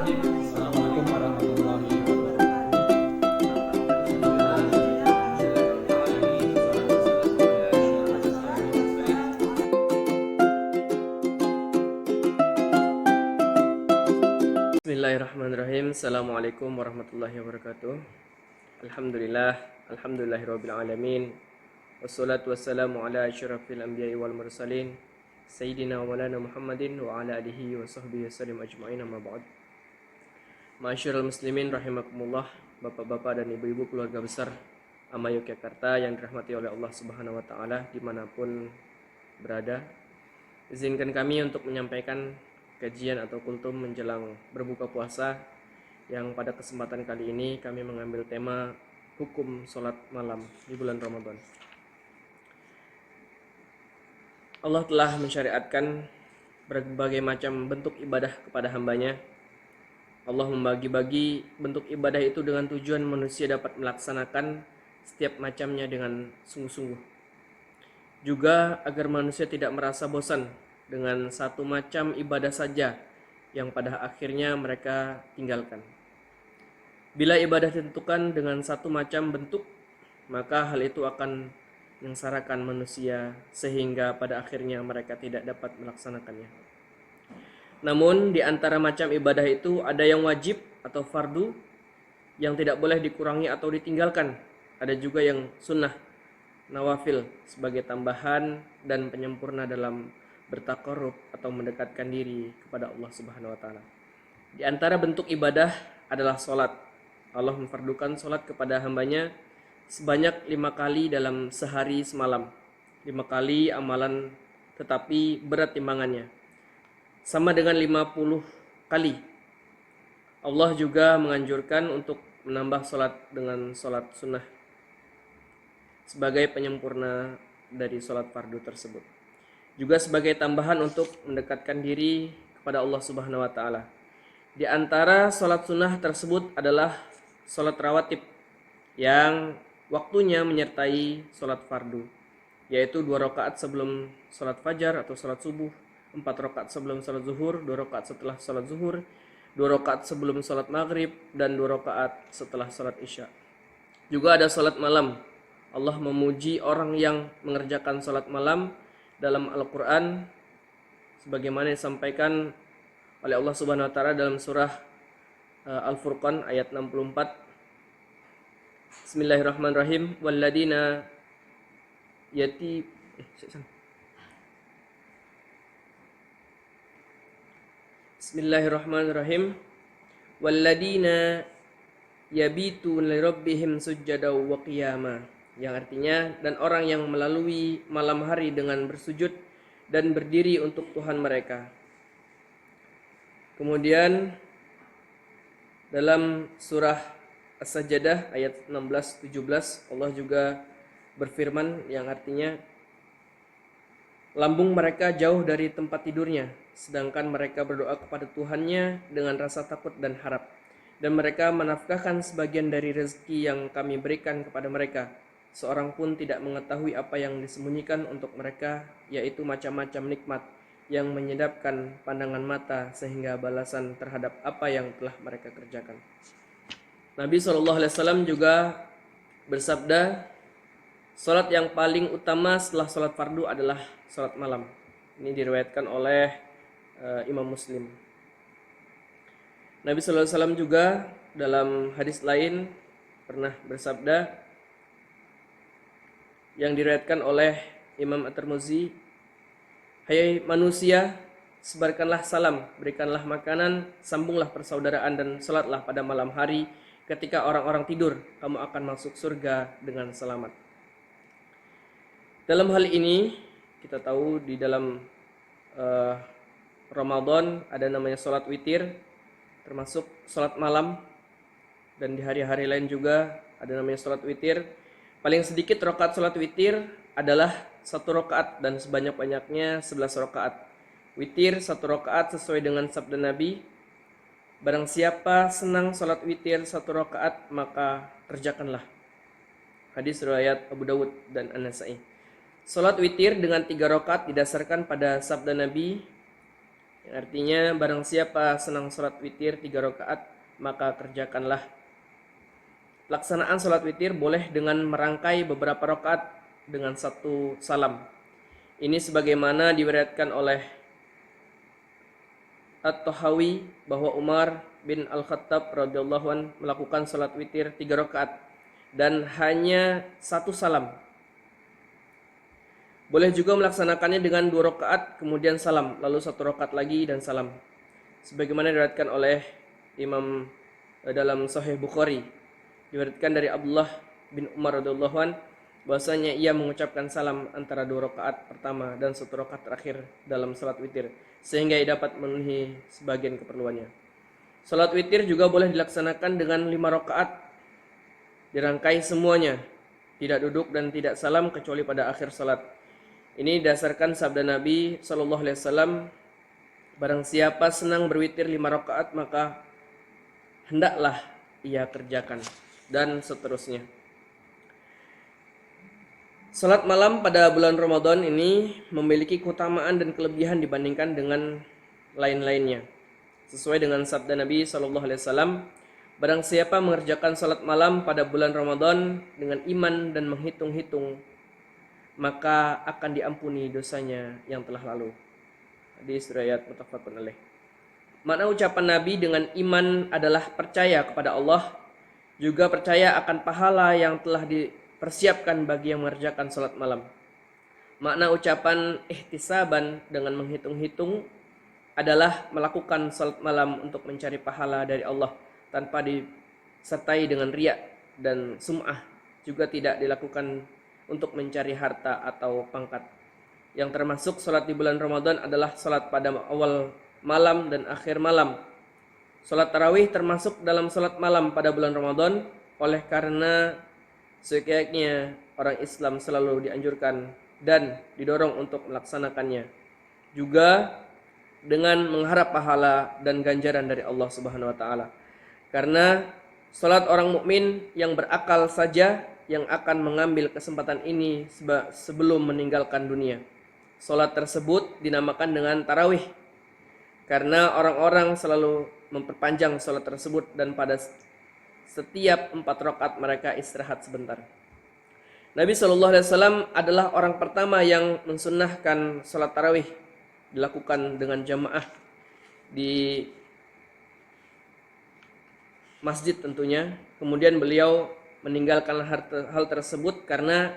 Assalamualaikum warahmatullahi Bismillahirrahmanirrahim. Assalamualaikum warahmatullahi wabarakatuh. Alhamdulillahirabbil alamin. Wassalatu wassalamu ala asyrafil anbiya'i wal mursalin sayyidina wa maulana Muhammadin wa ala alihi wa sahbihi wasallam ajma'in, amma ba'd. Ma'asyiral muslimin rahimakumullah, bapak-bapak dan ibu-ibu keluarga besar Ama Yogyakarta yang dirahmati oleh Allah Subhanahu wa taala dimanapun berada. Izinkan kami untuk menyampaikan kajian atau kultum menjelang berbuka puasa, yang pada kesempatan kali ini kami mengambil tema hukum sholat malam di bulan Ramadan. Allah telah mensyariatkan berbagai macam bentuk ibadah kepada hambanya. Allah membagi-bagi bentuk ibadah itu dengan tujuan manusia dapat melaksanakan setiap macamnya dengan sungguh-sungguh. Juga agar manusia tidak merasa bosan dengan satu macam ibadah saja yang pada akhirnya mereka tinggalkan. Bila ibadah ditentukan dengan satu macam bentuk, maka hal itu akan menyengsarakan manusia sehingga pada akhirnya mereka tidak dapat melaksanakannya. Namun di antara macam ibadah itu ada yang wajib atau fardu yang tidak boleh dikurangi atau ditinggalkan. Ada juga yang sunnah, nawafil sebagai tambahan dan penyempurna dalam bertakarrub atau mendekatkan diri kepada Allah Subhanahu wa taala. Di antara bentuk ibadah adalah salat. Allah memfardukan salat kepada hambanya sebanyak 5 kali dalam sehari semalam. 5 kali amalan tetapi berat timbangannya. Sama dengan 50 kali. Allah juga menganjurkan untuk menambah salat dengan salat sunnah sebagai penyempurna dari salat fardu tersebut. Juga sebagai tambahan untuk mendekatkan diri kepada Allah Subhanahu wa taala. Di antara salat sunnah tersebut adalah salat rawatib yang waktunya menyertai salat fardu, yaitu 2 rakaat sebelum salat fajar atau salat subuh, 4 rakaat sebelum salat zuhur, 2 rakaat setelah salat zuhur, 2 rakaat sebelum salat maghrib, dan 2 rakaat setelah salat isya. Juga ada salat malam. Allah memuji orang yang mengerjakan salat malam dalam Al-Quran sebagaimana disampaikan oleh Allah Subhanahu wa taala dalam surah Al-Furqan ayat 64. Bismillahirrahmanirrahim. Walladina yati Bismillahirrahmanirrahim. Walladina yabitu lirabbihim sujjada wa qiyama, yang artinya dan orang yang melalui malam hari dengan bersujud dan berdiri untuk Tuhan mereka. Kemudian dalam surah As-Sajdah ayat 16-17 Allah juga berfirman yang artinya lambung mereka jauh dari tempat tidurnya, sedangkan mereka berdoa kepada Tuhannya dengan rasa takut dan harap, dan mereka menafkahkan sebagian dari rezeki yang kami berikan kepada mereka. Seorang pun tidak mengetahui apa yang disembunyikan untuk mereka, yaitu macam-macam nikmat yang menyedapkan pandangan mata sehingga balasan terhadap apa yang telah mereka kerjakan. Nabi SAW juga bersabda, salat yang paling utama setelah salat fardu adalah salat malam. Ini diriwayatkan oleh Imam Muslim. Nabi SAW juga dalam hadis lain pernah bersabda yang diriwayatkan oleh Imam At-Tirmidzi, hai manusia, sebarkanlah salam, berikanlah makanan, sambunglah persaudaraan, dan salatlah pada malam hari. Ketika orang-orang tidur, kamu akan masuk surga dengan selamat. Dalam hal ini kita tahu di dalam Ramadan ada namanya salat witir, termasuk salat malam, dan di hari-hari lain juga ada namanya salat witir. Paling sedikit rakaat salat witir adalah 1 rakaat dan sebanyak-banyaknya 11 rakaat. Witir 1 rakaat sesuai dengan sabda Nabi, barang siapa senang salat witir 1 rakaat maka kerjakanlah. Hadis riwayat Abu Dawud dan An-Nasa'i. Salat witir dengan 3 rakaat didasarkan pada sabda Nabi, Yang artinya barang siapa senang sholat witir 3 rakaat, maka kerjakanlah. Pelaksanaan sholat witir boleh dengan merangkai beberapa rakaat dengan satu salam. Ini sebagaimana diriwayatkan oleh At-Tahawi bahwa Umar bin Al-Khattab radhiyallahu an melakukan sholat witir 3 rakaat dan hanya satu salam. Boleh juga melaksanakannya dengan 2 rakaat kemudian salam, lalu 1 rakaat lagi dan salam. Sebagaimana diriwayatkan oleh Imam dalam Sahih Bukhari, diriwayatkan dari Abdullah bin Umar radhiyallahu an bahwasanya ia mengucapkan salam antara 2 rakaat pertama dan 1 rakaat terakhir dalam salat witir sehingga ia dapat memenuhi sebagian keperluannya. Salat witir juga boleh dilaksanakan dengan 5 rakaat dirangkai semuanya, tidak duduk dan tidak salam kecuali pada akhir salat. Ini didasarkan sabda Nabi SAW, barang siapa senang berwitir 5 rakaat maka hendaklah ia kerjakan, dan seterusnya. Salat malam pada bulan Ramadan ini memiliki keutamaan dan kelebihan dibandingkan dengan lain-lainnya. Sesuai dengan sabda Nabi SAW, barang siapa mengerjakan salat malam pada bulan Ramadan dengan iman dan menghitung-hitung, maka akan diampuni dosanya yang telah lalu. Hadis riwayat muttafaqun alaih. Makna ucapan Nabi dengan iman adalah percaya kepada Allah, juga percaya akan pahala yang telah dipersiapkan bagi yang mengerjakan salat malam. Makna ucapan ihtisaban dengan menghitung-hitung adalah melakukan salat malam untuk mencari pahala dari Allah tanpa disertai dengan riya dan sum'ah, juga tidak dilakukan untuk mencari harta atau pangkat. Yang termasuk salat di bulan Ramadan adalah salat pada awal malam dan akhir malam. Salat tarawih termasuk dalam salat malam pada bulan Ramadan, oleh karena sebaiknya orang Islam selalu dianjurkan dan didorong untuk melaksanakannya, juga dengan mengharap pahala dan ganjaran dari Allah Subhanahu wa taala. Karena salat orang mukmin yang berakal saja yang akan mengambil kesempatan ini sebelum meninggalkan dunia. Salat tersebut dinamakan dengan tarawih karena orang-orang selalu memperpanjang salat tersebut dan pada setiap 4 rakaat mereka istirahat sebentar. Nabi SAW adalah orang pertama yang mensunnahkan salat tarawih dilakukan dengan jamaah di masjid tentunya. Kemudian beliau meninggalkan hal tersebut karena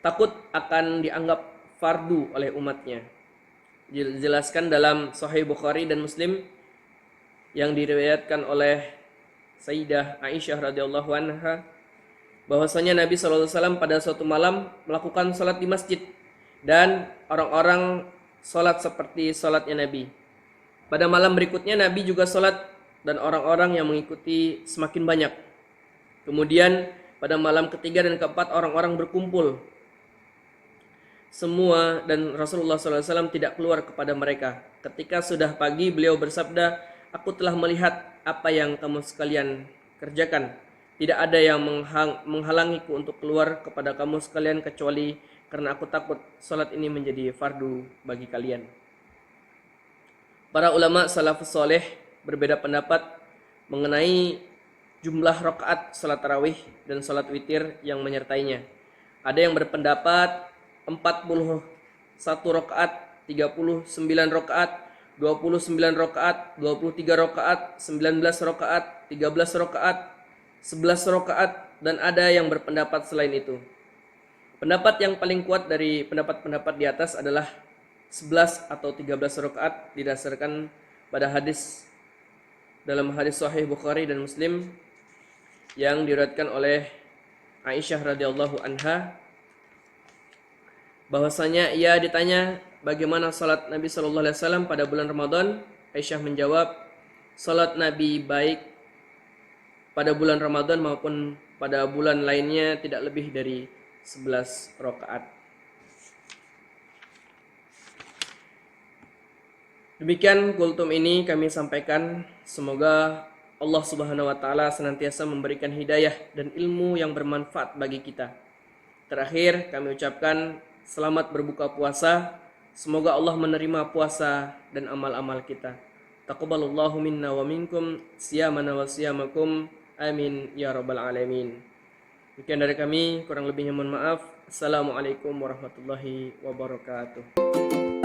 takut akan dianggap fardu oleh umatnya. Dijelaskan dalam Sahih Bukhari dan Muslim yang diriwayatkan oleh Sayyidah Aisyah radhiyallahu anha bahwasanya Nabi SAW pada suatu malam melakukan salat di masjid dan orang-orang salat seperti salatnya Nabi. Pada malam berikutnya Nabi juga salat dan orang-orang yang mengikuti semakin banyak. Kemudian pada malam ketiga dan keempat orang-orang berkumpul semua dan Rasulullah SAW tidak keluar kepada mereka. Ketika sudah pagi beliau bersabda, aku telah melihat apa yang kamu sekalian kerjakan. Tidak ada yang menghalangiku untuk keluar kepada kamu sekalian kecuali karena aku takut salat ini menjadi fardu bagi kalian. Para ulama salafus soleh berbeda pendapat mengenai jumlah rakaat salat tarawih dan salat witir yang menyertainya. Ada yang berpendapat 41 rakaat, 39 rakaat, 29 rakaat, 23 rakaat, 19 rakaat, 13 rakaat, 11 rakaat, dan ada yang berpendapat selain itu. Pendapat yang paling kuat dari pendapat-pendapat di atas adalah 11 atau 13 rakaat didasarkan pada hadis dalam hadis Sahih Bukhari dan Muslim yang diriwayatkan oleh Aisyah radhiyallahu anha bahwasanya ia ditanya bagaimana salat Nabi sallallahu alaihi wasallam pada bulan Ramadan. Aisyah menjawab, salat Nabi baik pada bulan Ramadan maupun pada bulan lainnya tidak lebih dari 11 rakaat. Demikian kultum ini kami sampaikan. Semoga Allah Subhanahu wa taala senantiasa memberikan hidayah dan ilmu yang bermanfaat bagi kita. Terakhir kami ucapkan selamat berbuka puasa Semoga Allah menerima puasa dan amal-amal kita. Taqabbalallahu minna wa minkum siyamana wa siyamakum. Amin ya rabbal alamin. Demikian dari kami, kurang lebihnya mohon maaf. Assalamualaikum warahmatullahi wabarakatuh.